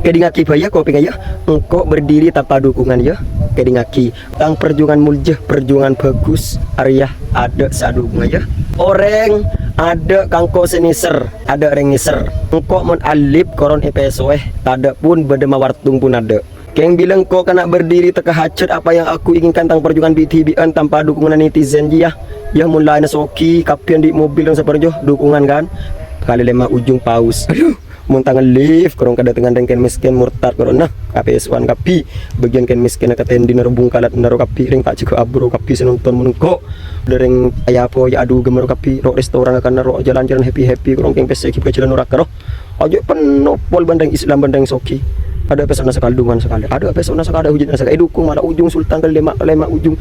Kedingaki bahaya kau pengen ya, engkau berdiri tanpa dukungan ya. Kedingaki tang perjuangan muljah, perjuangan bagus, Arya ada sadungan ya. Orang ada kangko seniser, ada orang niser. Engkau mon alip koron EPSO tada pun berdema wartung pun ada. Keng bilang kau kena berdiri teka hajat apa yang aku inginkan tentang perjuangan BTBN tanpa dukungan netizen dia. Ya mulai nasoki kapian di mobil yang seperti dukungan kan. Kali lema ujung paus. Aduh. Muntangan lift korong kedatangan rengken miskin murtad korona KPS1 kapi bagian ken miskin katendi narubung kalat naro kapi ring tak cukup abro kapi senonton menengko dereng ayapo ya adu gemero kapi ro restoran akan naro jalan-jalan happy korong keng pese kip kecilan nurak karo aja penuh pol bandeng Islam bandeng soki ada pesona sekaldungan sekali ada pesona sekali ada hujan sekali dukung malah ujung sultan ke lema ujung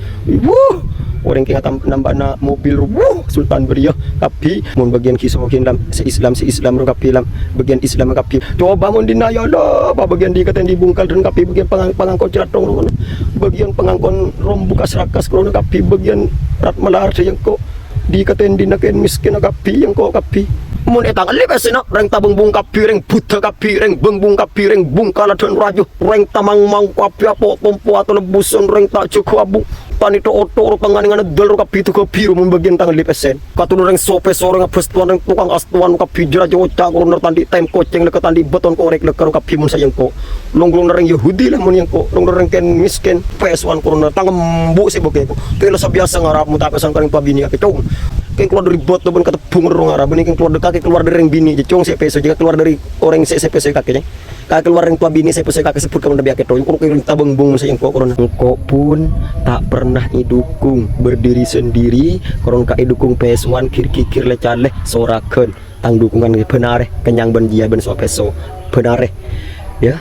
orang kaya nambah na mobil sultan beriah tapi mun bagian kisokin lam si Islam ro kapi lam bagian Islam kapi coba mun dinaya lah apa bagian di katen dibungkal dan kapi bagian pangangkon ceratong bagian pangangkon rombukas rakas krono kapi bagian rat malar sayang ko di katen dinaken miskin kapi yang ko kapi mun etang lebes na reng tabung bung kapi reng buta kapi reng bung kapi reng bungkala dan raju reng tamang mang kapi apa tompo atau lebusan reng tak cukup abu panito otor panganingan dol kapi tu kapi mun bagian tangan lipesen katulur reng sope sorang pestuan reng tukang astuan kapi jera joca korner tandi time koceng leket tandi beton korek lekar kapi mun sayang ko longlong reng Yahudi lah mun yang ko longlong reng ken miskin PS1 korner tangem bu se boke ko telo biasa ngarap mu tak pesan kareng pabini kecong keng keluar dari bot ben ketepung rong arab ini keng keluar dekat keluar dari reng bini jecong se peso jika keluar dari orang se peso kakeknya kak keluar reng tua bini se peso kakek sebut kamu biak ketong ko keng tabung bung sayang ko korona engko pun tak pernah idukung berdiri sendiri koron ka idukung PS1 kir lecaleh sorakeun tang dukungan benar kenyang ben dia ben so peso benar ya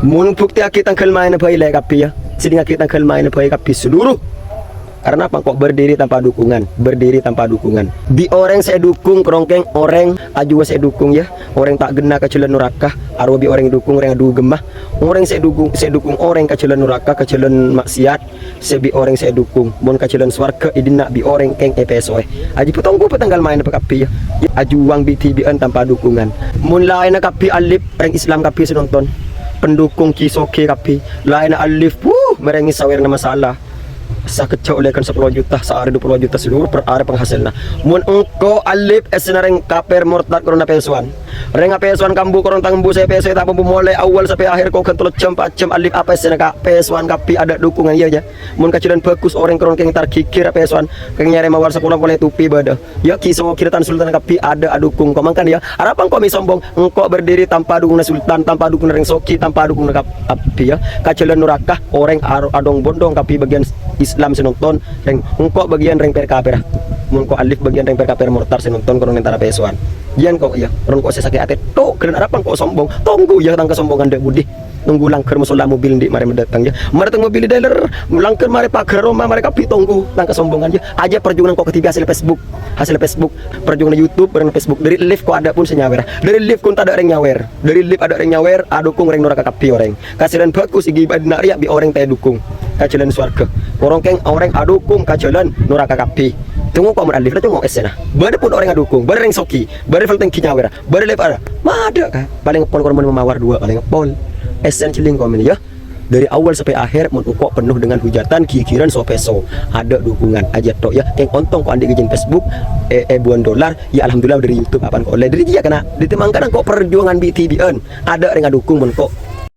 mun bukti kita kelmain bae le kapi ya siding kita kelmain bae kapi seluruh karena apa kok berdiri tanpa dukungan di orang saya dukung kerongkeng orang aju saya dukung ya orang tak gena kecelan neraka arobi orang dukung orang adu gemah orang saya dukung orang kecelan neraka kecelan maksiat sebi orang saya dukung mon kecelan swarga idina bi orang keng EPSO aji petongku petanggal main apa kapi ya aju uang BTBN tanpa dukungan mun lain kapi alip orang Islam kapi senonton pendukung kisoke kapi lain alif merengi sawer na masalah sa kecau lekan 10 juta sehari 20 juta seluruh per hari penghasilnya mun engko alip esna reng kaper mortat korona PS1 reng PS1 kambu koron tangbu saya PS tak mampu mulai awal sampai akhir kau kan 3 jam 4 jam alip apa esna ka PS1 kapi ada dukungan iya ya mun kacilan bagus orang koron keng tar kikir PS1 keng nyare mawar sekolah boleh tupi bada ya kiso kiratan sultan kapi ada dukung kau mangkan ya harapan kau mi sombong engko berdiri tanpa dukungan sultan tanpa dukungan reng soki tanpa dukungan kapi ya kacilan nurakah orang adong bondong kapi bagian Islam senonton reng engko bagian reng perkapera mun ko alif bagian reng perkapera mortar senonton kono nentara PS1 jian kok ya ron kok sakit ate tok keren harapan kok sombong tunggu ya tang kesombongan dek budi tunggu langker musola mobil di mari mendatang ya mari tang mobil dealer langker mari pagar Roma mari kapi tunggu tang kesombongan ya aja perjuangan kok ketiga hasil Facebook perjuangan YouTube bareng Facebook dari live kok ada pun senyawer dari live kun tak ada reng nyawer dari live ada reng nyawer adukung reng neraka kapi orang kasiran bagus igi badna riak bi orang teh dukung kacilan swarga orang keng orang adukung kacilan neraka kapi tunggu kok meralif tunggu esena bade pun orang adukung bade reng soki bade felteng kinyawer bade live ada ada kan paling pol korban memawar dua paling pol esen ciling komen ya dari awal sampai akhir menukok penuh dengan hujatan kikiran sopeso ada dukungan aja tok ya yang ontong kok andi izin Facebook $1 ya alhamdulillah dari YouTube apaan kok dari dia kena ditemangkan kok perjuangan BTBN ada yang dukung men kok